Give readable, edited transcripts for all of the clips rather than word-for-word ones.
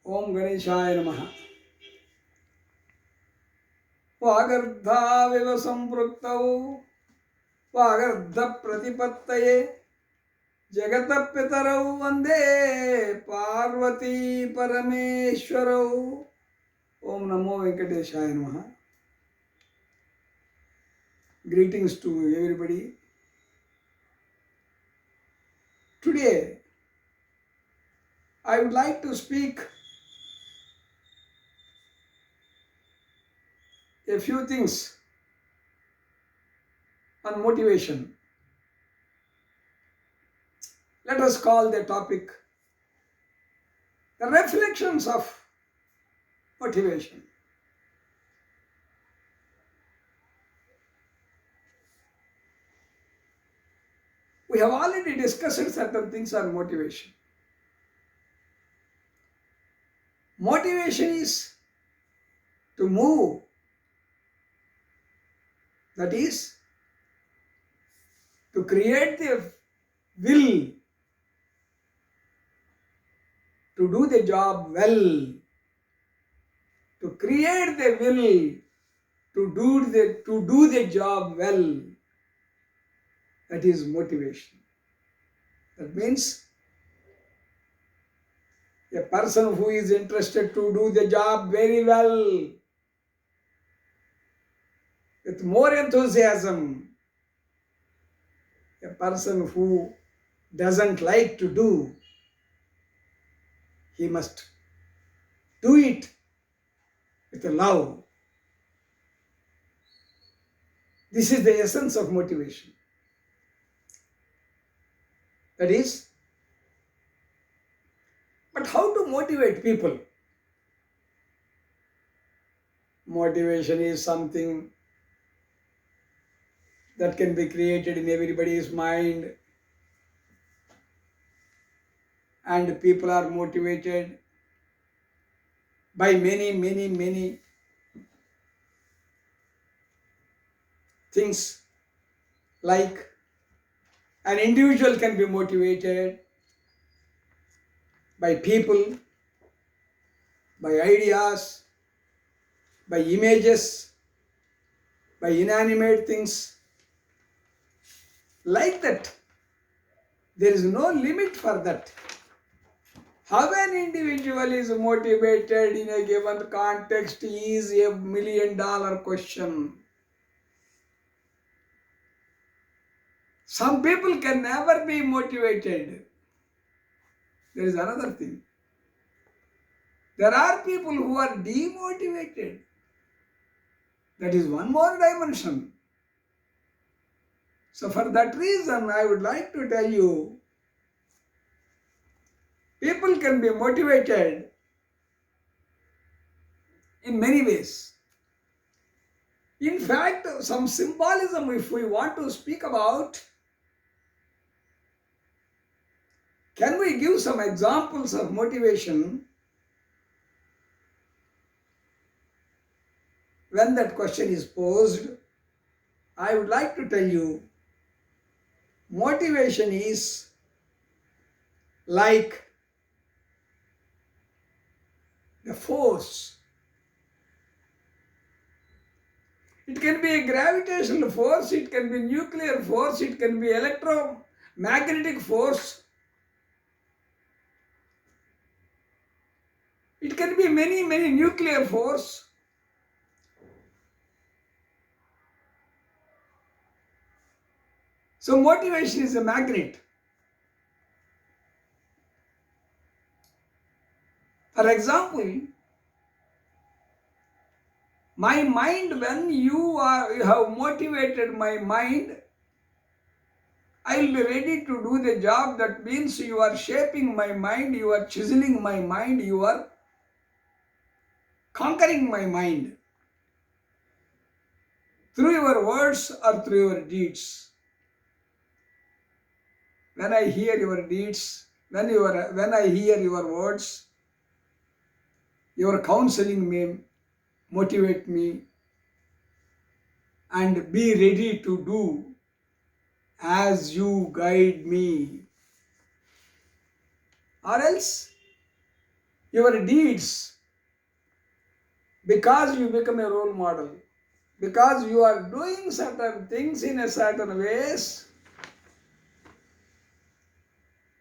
ओम गणेशाय नमः। वागर्धाविव संपृक्तौ वागर्धप्रतिपत्तये जगतः पितरौ वन्दे पार्वती परमेश्वरौ। ओम नमो वेंकटेशाय नमः. Greetings to everybody. Today I would like to speak a few things on motivation. Let us call the topic the reflections of motivation. We have already discussed certain things on motivation. Motivation is to move, that is, to create the will to do the job well, to create the will to do the job well. That is motivation. That means a person who is interested to do the job very well with more enthusiasm. A person who doesn't like to do, he must do it with love. This is the essence of motivation. That is, but how to motivate people? Motivation is something that can be created in everybody's mind, and people are motivated by many things. Like an individual can be motivated by people, by ideas, by images, by inanimate things. Like that, there is no limit for that. How an individual is motivated in a given context is a $1 million question. Some people can never be motivated. There is another thing. There are people who are demotivated. That is one more dimension. So for that reason, I would like to tell you, people can be motivated in many ways. In fact, some symbolism, if we want to speak about, can we give some examples of motivation? When that question is posed, I would like to tell you, motivation is like the force. It can be a gravitational force, it can be nuclear force, it can be electromagnetic force. It can be many nuclear force. So motivation is a magnet. For example, my mind, when you have motivated my mind, I will be ready to do the job. That means you are shaping my mind, you are chiseling my mind, you are conquering my mind through your words or through your deeds. When I hear your deeds, when I hear your words, your counseling me, motivate me, and be ready to do as you guide me. Or else, your deeds, because you become a role model, because you are doing certain things in a certain ways.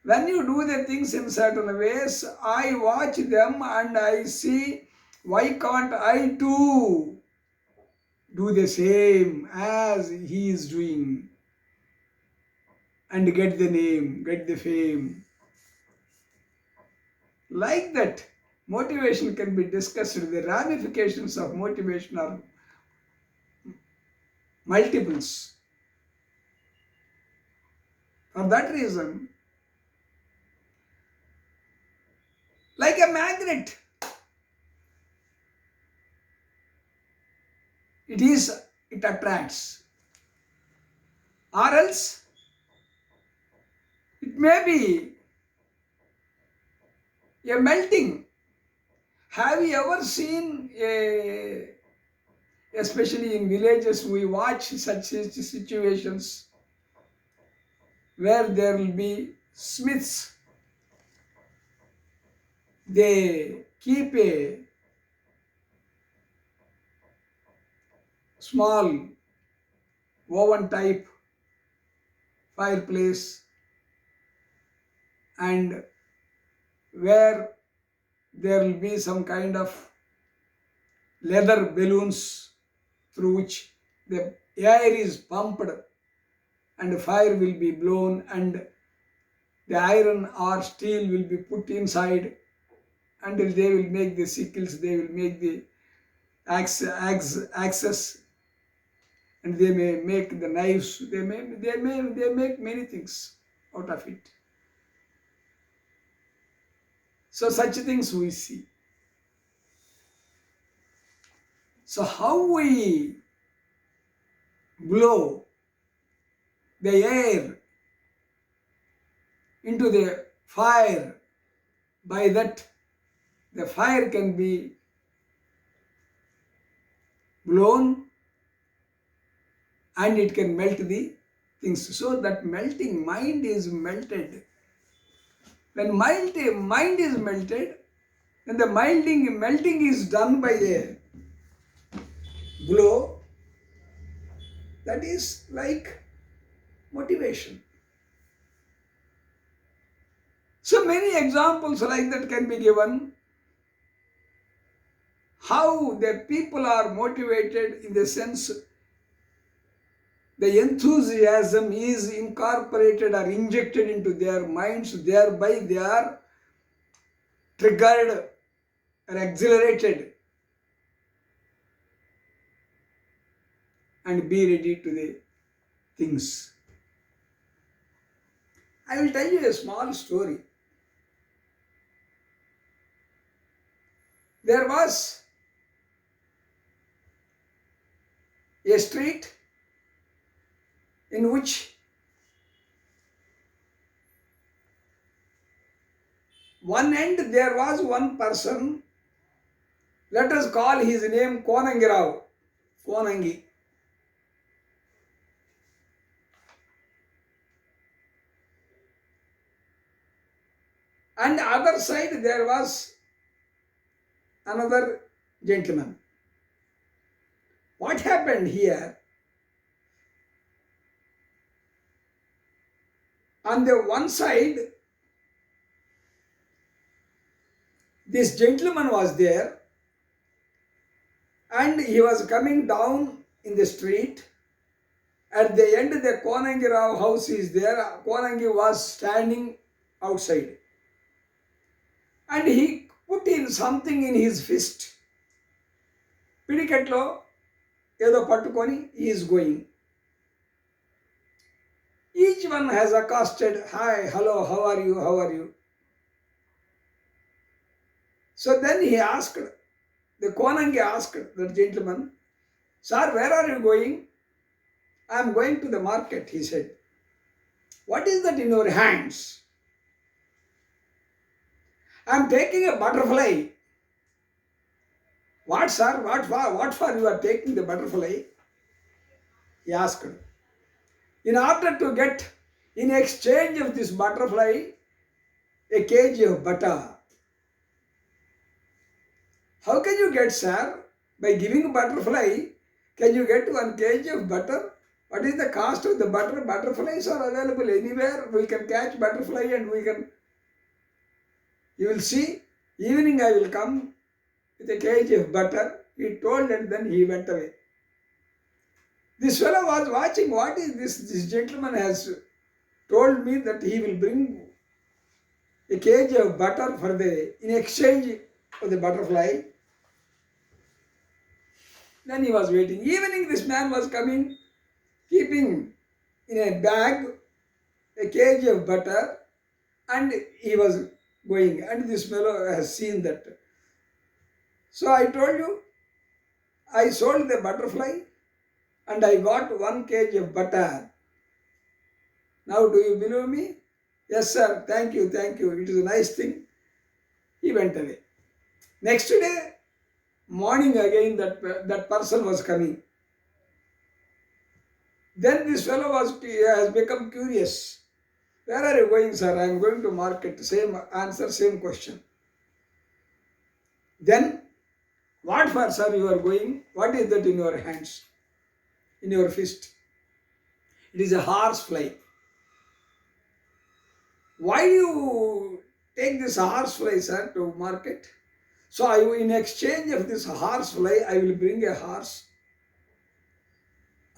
When you do the things in certain ways, I watch them and I see, why can't I too do the same as he is doing and get the name, get the fame? Like that, motivation can be discussed. The ramifications of motivation are multiples. For that reason, like a magnet, it attracts. Or else, it may be a melting. Have you ever seen especially in villages, we watch such situations where there will be smiths. They keep a small oven type fireplace, and where there will be some kind of leather balloons through which the air is pumped and fire will be blown, and the iron or steel will be put inside until they will make the sickles, they will make the axes, and they may make the knives, they make many things out of it. So such things we see. So how we blow the air into the fire, by that the fire can be blown and it can melt the things. So that melting, mind is melted. When mind is melted, then the melting is done by a blow. That is like motivation. So many examples like that can be given. How the people are motivated, in the sense the enthusiasm is incorporated or injected into their minds, thereby they are triggered or exhilarated and be ready to the things. I will tell you a small story. There was a street in which one end there was one person, let us call his name Konangirao, Konangi. And the other side there was another gentleman. What happened here? On the one side, this gentleman was there and he was coming down in the street. At the end, the Konangi Rao house is there. Konangi was standing outside. And he put in something in his fist. పిడికెట్లో ఏదో పట్టుకొని he is going. Each one has accosted, hi, hello, how are you, how are you? So then he asked, the Konangi asked the gentleman, sir, where are you going? I am going to the market, he said. What is that in your hands? I am taking a butterfly. What, sir? What for you are taking the butterfly? He asked. In order to get, in exchange of this butterfly, a kg of butter. How can you get, sir? By giving butterfly, can you get 1 kg of butter? What is the cost of the butter? Butterflies are available anywhere. We can catch butterfly and we can, you will see, evening I will come with a kg of butter. He told and then he went away. This fellow was watching, what is this? This gentleman has told me that he will bring a kg of butter for in exchange for the butterfly. Then he was waiting. Evening this man was coming, keeping in a bag a kg of butter, and he was going, and this fellow has seen that. So I told you, I sold the butterfly and I got 1 kg of butter. Now do you believe me? Yes sir, thank you, it is a nice thing. He went away. Next day, morning again that person was coming. Then this fellow has become curious. Where are you going, sir? I am going to market. Same answer, same question. Then, what for, sir, you are going? What is that in your hands? In your fist? It is a horsefly. Why you take this horsefly, sir, to market? So in exchange of this horsefly, I will bring a horse.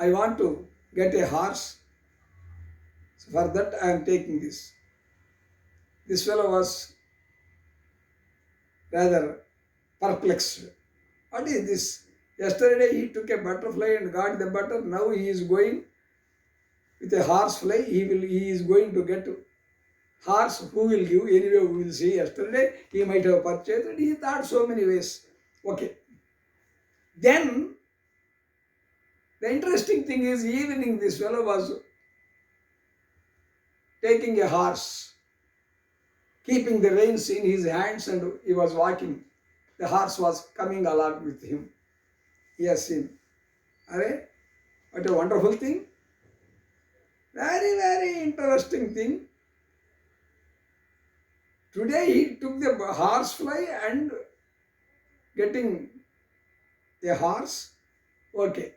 I want to get a horse. So for that I am taking this. This fellow was rather perplexed. What is this? Yesterday he took a butterfly and got the butter. Now he is going with a horsefly. He is going to get horse. Who will give? Anyway, we will see. Yesterday he might have purchased and he thought so many ways. Okay. Then the interesting thing is, evening this fellow was taking a horse, keeping the reins in his hands, and he was walking. The horse was coming along with him. He has seen. Array, what a wonderful thing. Very, very interesting thing. Today he took the horsefly and getting a horse. Okay.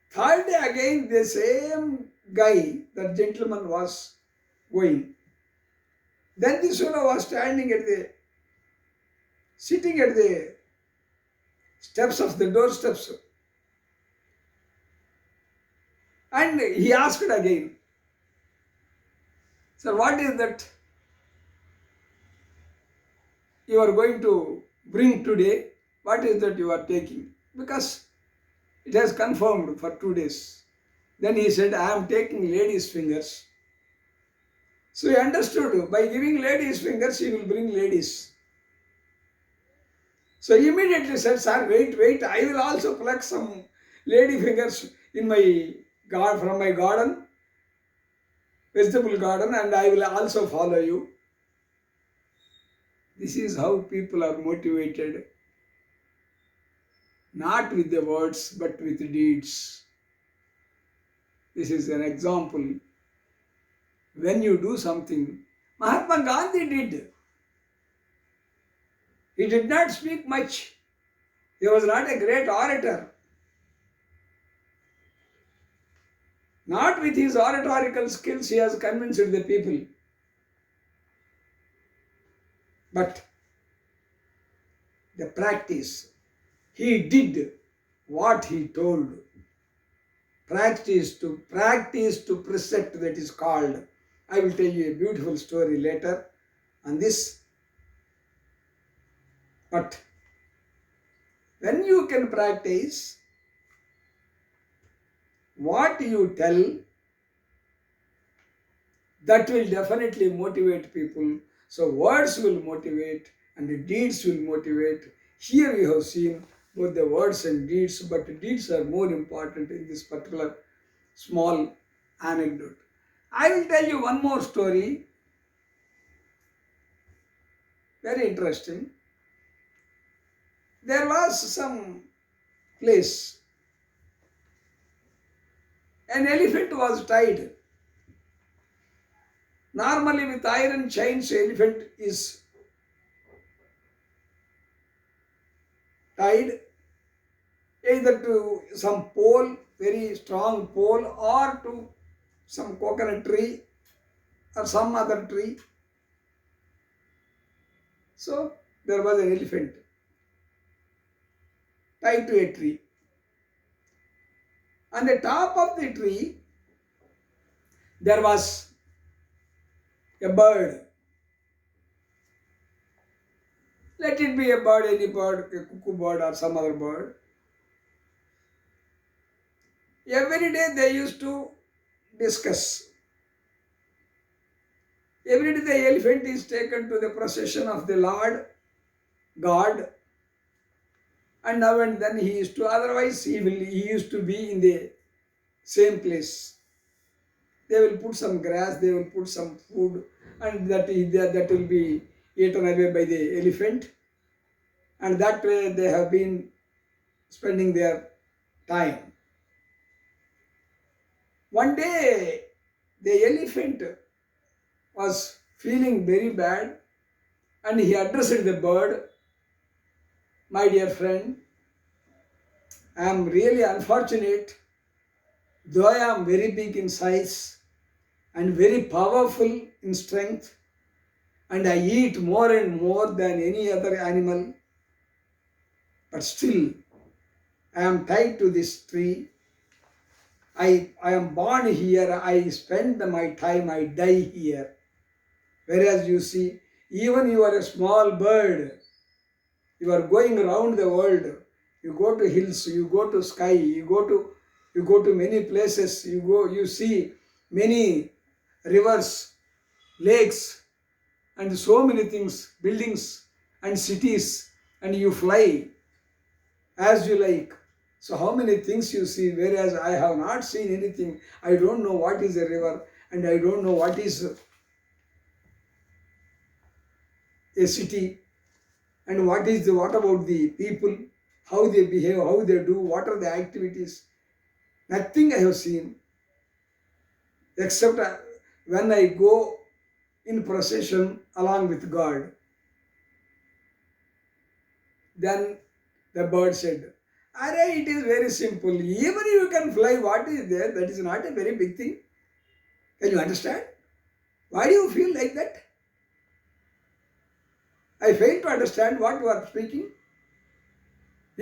Third day again the same guy, that gentleman was going. Then this fellow was sitting at the steps of the doorsteps. And he asked again, sir, what is that you are going to bring today? What is that you are taking? Because it has confirmed for 2 days. Then he said, I am taking ladies' fingers. So he understood, by giving ladies' fingers, he will bring ladies. So he immediately said, sir, wait, I will also pluck some lady fingers in my from my garden, vegetable garden, and I will also follow you. This is how people are motivated, not with the words, but with deeds. This is an example. When you do something, Mahatma Gandhi did. He did not speak much. He was not a great orator. Not with his oratorical skills he has convinced the people. But the practice, he did what he told. Practice to precept, that is called. I will tell you a beautiful story later on this. But when you can practice what you tell, that will definitely motivate people. So words will motivate and deeds will motivate. Here we have seen both the words and deeds, but deeds are more important in this particular small anecdote. I will tell you one more story, very interesting. There was some place, an elephant was tied. Normally with iron chains, elephant is tied either to some pole, very strong pole, or to some coconut tree or some other tree. So there was an elephant tied to a tree. On the top of the tree, there was a bird. Let it be a bird, any bird, a cuckoo bird or some other bird. Every day they used to discuss. Every day the elephant is taken to the procession of the Lord God, and now and then he used to, otherwise he used to be in the same place. They will put some grass, they will put some food, and that will be eaten away by the elephant, and that way they have been spending their time. One day the elephant was feeling very bad, and he addressed the bird, my dear friend, I am really unfortunate, though I am very big in size and very powerful in strength, and I eat more and more than any other animal, but still I am tied to this tree. I am born here, I spend my time, I die here. Whereas you see, even you are a small bird, you are going around the world, you go to hills, you go to sky, you go to many places, you see many rivers, lakes, and so many things, buildings and cities, and you fly as you like. So how many things you see, whereas I have not seen anything. I don't know what is a river, and I don't know what is a city, and what about the people, how they behave, how they do, what are the activities. Nothing I have seen, except when I go in procession along with God. Then the bird said, "Arey, it is very simple. Even you can fly, what is there? That is not a very big thing. Can you understand? Why do you feel like that? I fail to understand what you are speaking.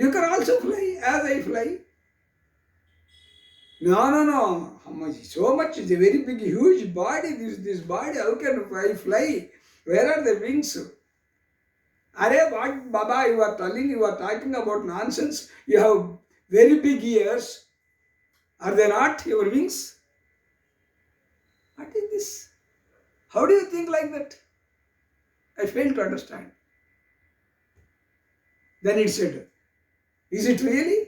You can also fly as I fly." No, no, no. How much? So much is a very big, huge body. This body, how can I fly? Where are the wings? Are what, Baba, you are talking about nonsense. You have very big ears. Are they not your wings? What is this? How do you think like that? I fail to understand. Then it said, "Is it really?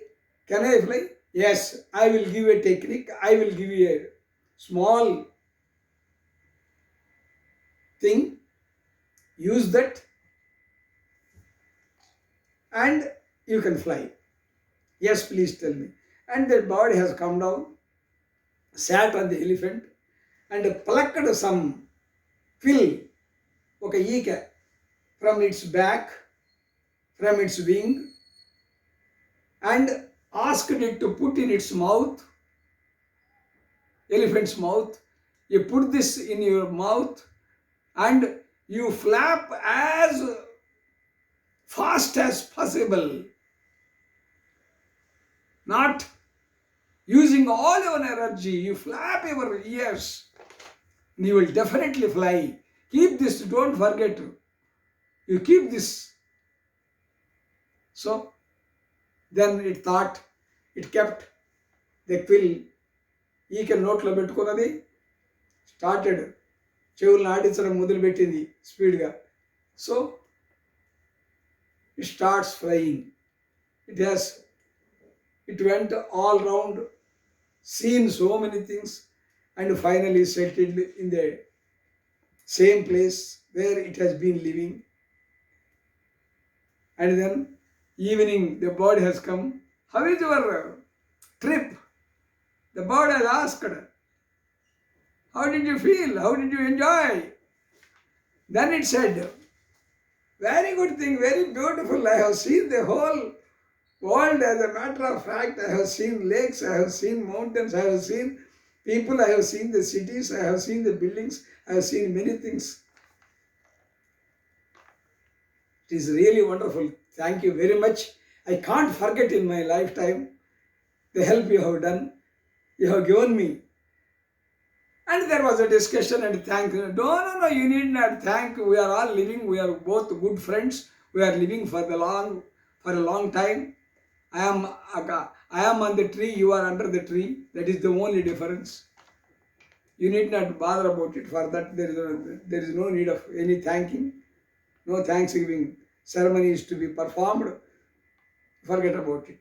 Can I fly?" "Yes, I will give a technique. I will give you a small thing. Use that and you can fly." "Yes, please tell me." And the bird has come down, sat on the elephant, and plucked some quill, okay, from its back, from its wing, and asked it to put in its mouth, elephant's mouth. You put this in your mouth and you flap as fast as possible, not using all your energy. You flap your ears and you will definitely fly. Keep this, don't forget. You keep this. So then it kept the quill, ఈక నోట్లో పెట్టుకున్నది, started చెవులను ఆడించడం మొదలుపెట్టింది స్పీడ్గా. So it starts flying. It went all round, seen so many things, and finally settled in the same place where it has been living. And then evening the bird has come. "How is your trip?" The bird has asked. "How did you feel? How did you enjoy?" Then it said, "Very good thing, very beautiful. I have seen the whole World, as a matter of fact, I have seen lakes, I have seen mountains, I have seen people, I have seen the cities, I have seen the buildings, I have seen many things. It is really wonderful. Thank you very much. I can't forget in my lifetime the help you have done, you have given me. And there was a discussion and thank. No, you need not thank. We are all living, we are both good friends. We are living for a long time. I am on the tree, you are under the tree. That is the only difference. You need not bother about it. For that, there is no need of any thanking. No thanksgiving ceremony is to be performed. Forget about it.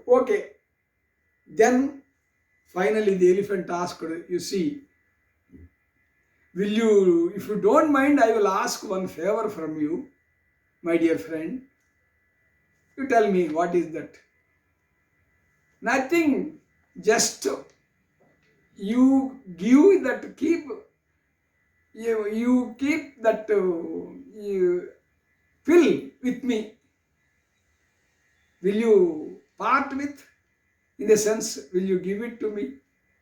Okay. Then finally the elephant asked, you see, will you, if you don't mind, I will ask one favor from you, my dear friend. You tell me, what is that? Nothing, just you give that, you keep that, you fill with me. Will you part with? In the sense, will you give it to me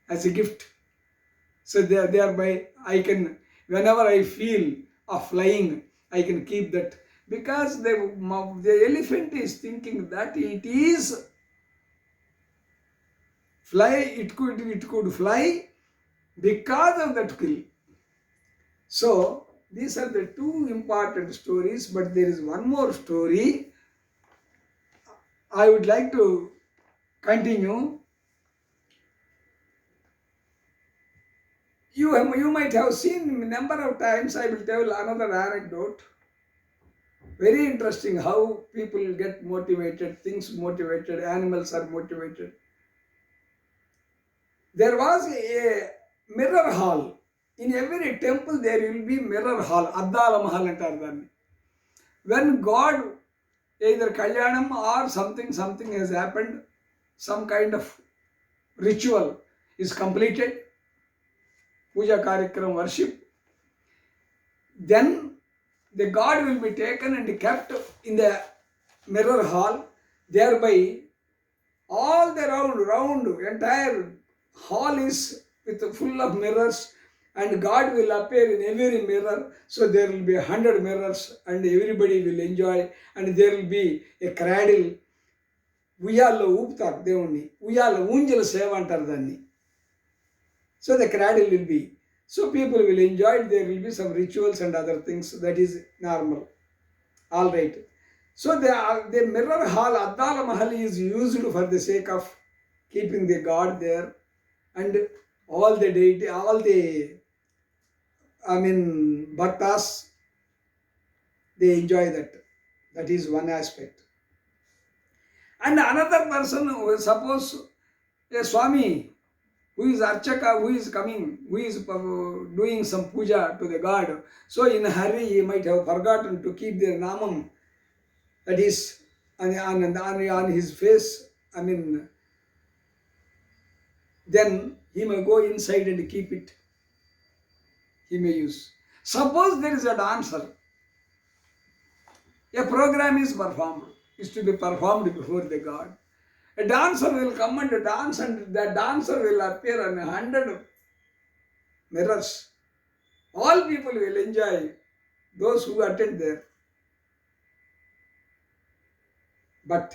as a gift? So thereby I can, whenever I feel of flying, I can keep that. Because the elephant is thinking that it is fly, it could fly because of that quill. So these are the two important stories, but there is one more story I would like to continue. You might have seen a number of times. I will tell another anecdote. Very interesting how people get motivated, things motivated, animals are motivated. There was a mirror hall. In every temple there will be mirror hall, Addala Mahal antaru danni. When God, either Kalyanam or something has happened, some kind of ritual is completed, puja karikram, worship, then the God will be taken and kept in the mirror hall. Thereby all the round entire hall is full of mirrors, and God will appear in every mirror. So there will be 100 mirrors and everybody will enjoy, and there will be a cradle. ఉయ్యాల్లో ఊపుతారు దేవుణ్ణి, ఉయ్యాల ఊంజల సేవ అంటారు దాన్ని. So the cradle will be, so people will enjoy it. There will be some rituals and other things. That is normal. All right. So the mirror hall, Addala Mahal, is used for the sake of keeping the God there, and all the deity, bhaktas, they enjoy that. That is one aspect. And another person, suppose a Swami, who is Archaka, who is coming, who is doing some puja to the God. So in a hurry, he might have forgotten to keep their namam, that is on his face. Then he may go inside and keep it. He may use. Suppose there is a dancer. A program is performed, is to be performed before the God. A dancer will come and dance, and that dancer will appear on 100 mirrors. All people will enjoy, those who attend there. But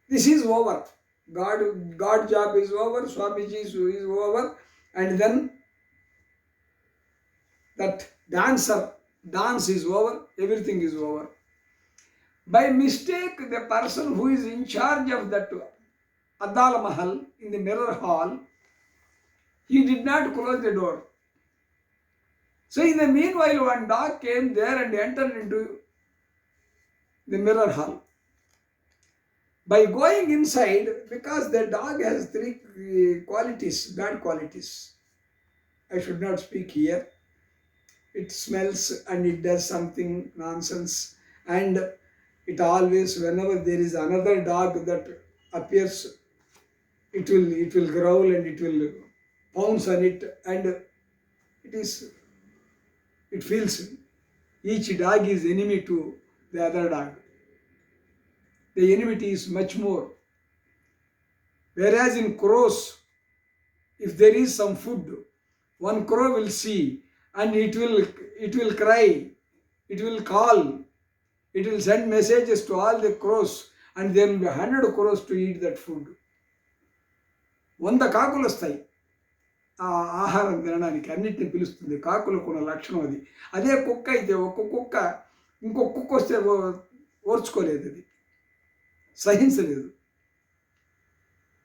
this is over. God job is over, Swamiji is over, and then that dance is over, everything is over. By mistake, the person who is in charge of that Addala Mahal in the mirror hall, he did not close the door. So in the meanwhile, one dog came there and entered into the mirror hall. By going inside, because the dog has 3 qualities, bad qualities. I should not speak here. It smells and it does something nonsense, and it always, whenever there is another dog that appears, it will growl and it will pounce on it, and it feels each dog is enemy to the other dog. the enmity is much more. Whereas in crows, if there is some food, one crow will see and it will cry, it will call, it will send messages to all the crows, and there will be 100 crows to eat that food. 100 కాకులు వస్తాయి ఆ ఆహారం తినడానికి, అన్నిటిని పిలుస్తుంది. కాకులకు ఉన్న లక్షణం అది. అదే కుక్క అయితే ఒక్క కుక్క ఇంకొక కుక్క వస్తే ఓర్చుకోలేదు, అది సహించలేదు,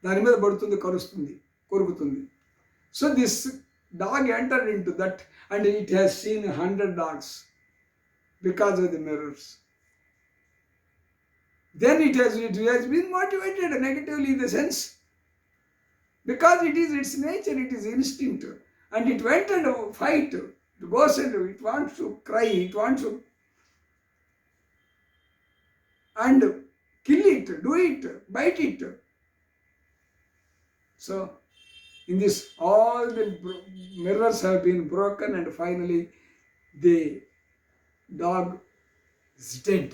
దాని మీద పడుతుంది, కరుస్తుంది, కొరుకుతుంది. So this dog entered into that and it has seen 100 dogs because of the mirrors. Then it has been motivated negatively in the sense, because it is its nature, it is instinct, and it went and fight, it goes and it wants to cry, it wants to and kill it, do it, bite it. So in this, all the mirrors have been broken and finally the dog is dead.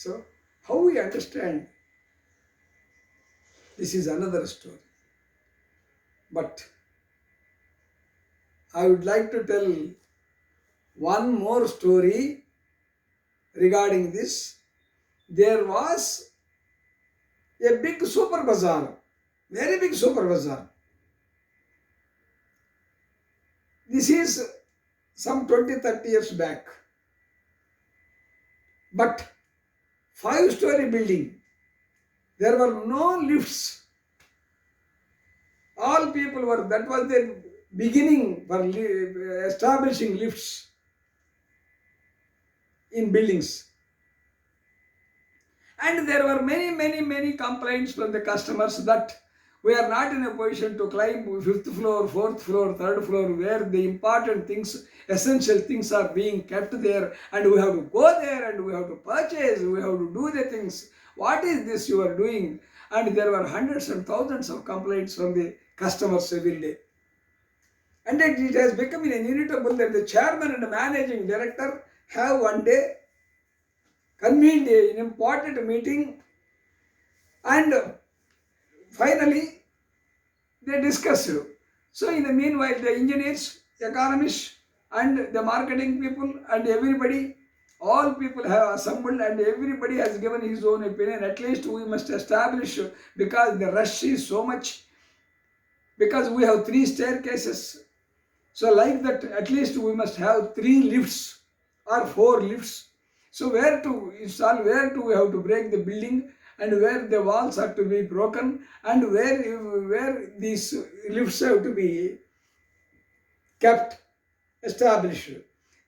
So how we understand, this is another story. But I would like to tell one more story regarding this. There was a big super bazaar, very big super bazaar. This is some 20-30 years back. But 5-story building, there were no lifts. All people were, that was the beginning for establishing lifts in buildings. And there were many complaints from the customers that we are not in a position to climb 5th floor, 4th floor, 3rd floor, where the important things, essential things are being kept there, and we have to go there and we have to purchase, we have to do the things. What is this you are doing? And there were hundreds and thousands of complaints from the customers every day. And it has become inevitable that the chairman and the managing director have one day convened an important meeting, and finally they discussed. So in the meanwhile, the engineers, economists, and the marketing people and everybody, all people have assembled and everybody has given his own opinion. At least we must establish, because the rush is so much, because we have 3 staircases. So like that, at least we must have 3 lifts or 4 lifts. So where to install, where to we have to break the building, and where the walls are to be broken, and where these lifts have to be kept, established.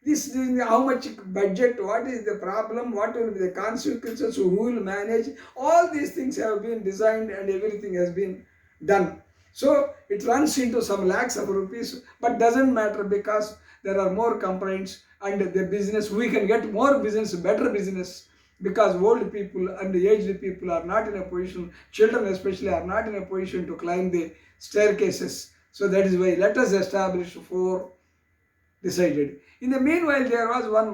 This is how much budget, what is the problem, what will be the consequences, who will manage. All these things have been designed and everything has been done. So it runs into some lakhs of rupees, but doesn't matter, because there are more complaints and the business, we can get more business, better business, because old people and aged people are not in a position, children especially are not in a position to climb the staircases. So that is why let us establish 4 decided. In the meanwhile, there was one,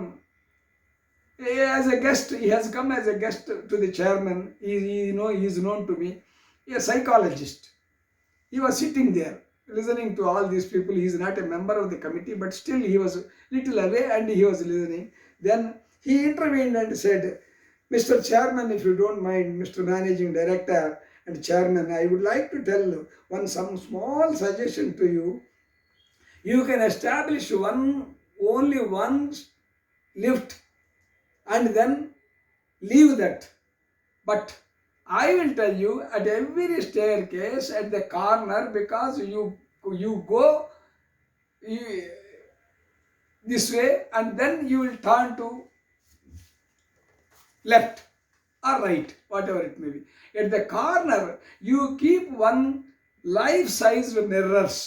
as a guest, he has come as a guest to the chairman. He is known to me, a psychologist. He was sitting there listening to all these people. He is not a member of the committee, but still he was little away and he was listening. Then he intervened and said, Mr. Chairman, if you don't mind, Mr. Managing Director and Chairman, I would like to tell some small suggestion to you. You can establish only one lift and then leave that. But I will tell you, at every staircase at the corner, because you go this way and then you will turn to left or right, whatever it may be. At the corner, you keep one life-sized mirrors.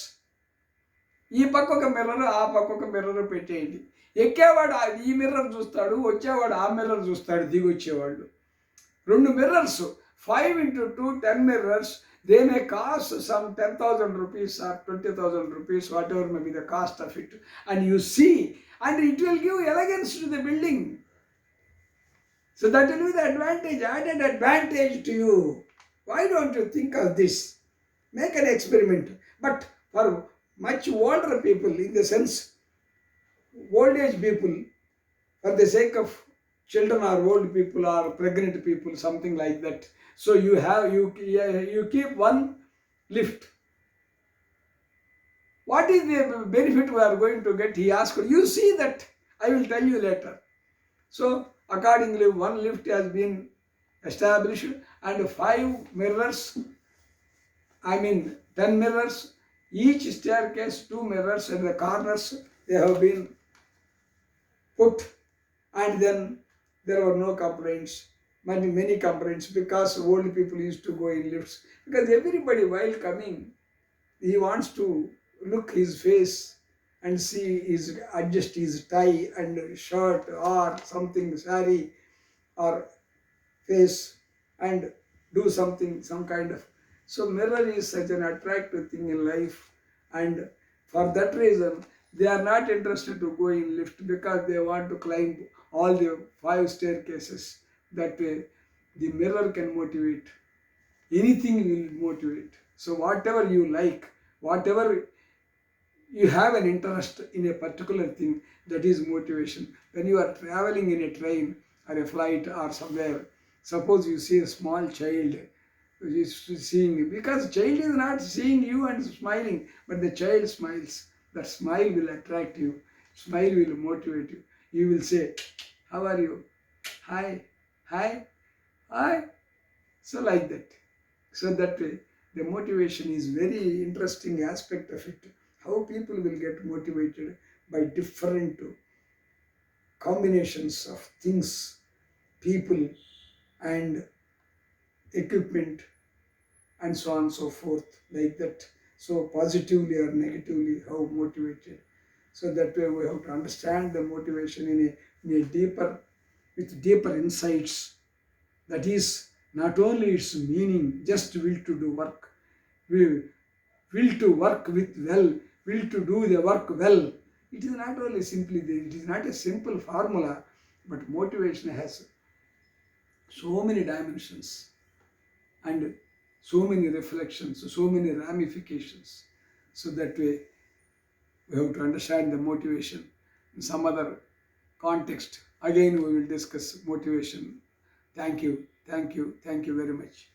ఈ పక్క ఒక mirror, ఆ పక్క ఒక mirror పెట్టేయండి. ఎక్కేవాడు ఈ mirror చూస్తాడు, వచ్చేవాడు ఆ మిర్రర్ చూస్తాడు, దిగి వచ్చేవాళ్ళు. 2 mirrors, 5 into 2, 10 mirrors. They may cost some 10,000 rupees or 20,000 rupees, whatever may be the cost of it. And you see, and it will give elegance to the building. So that will be the advantage, added advantage to you. Why don't you think of this? Make an experiment. But for much older people, in the sense, old age people, for the sake of children or old people or pregnant people, something like that. So you keep one lift. What is the benefit we are going to get? He asked. You see that. I will tell you later. So accordingly, one lift has been established and 5 mirrors, I mean 10 mirrors, each staircase 2 mirrors at the corners they have been put, and then there were no complaints, many complaints, because old people used to go in lifts, because everybody while coming he wants to look his face and see his adjust his tie and shirt or something sari or face and do something, some kind of. So mirror is such an attractive thing in life, and for that reason they are not interested to go in lift, because they want to climb all the 5 staircases. That way the mirror can motivate. Anything will motivate. So whatever you like, whatever you have an interest in a particular thing, that is motivation. When you are traveling in a train or a flight or somewhere, suppose you see a small child is seeing you, because child is not seeing you and smiling, but the child smiles. That smile will attract you, smile will motivate you. You will say, how are you? Hi, hi, hi. So like that. So that way the motivation is very interesting aspect of it. How people will get motivated by different combinations of things, people and equipment, and so on and so forth, like that. So positively or negatively, how motivated. So that way we have to understand the motivation in a deeper, with deeper insights. That is not only its meaning, just will to do work, will to work with well, will to do the work well. It is not only simply, it is not a simple formula, but motivation has so many dimensions and so many reflections, so many ramifications. So that way we have to understand the motivation in some other context. Again, we will discuss motivation. Thank you, thank you, thank you very much.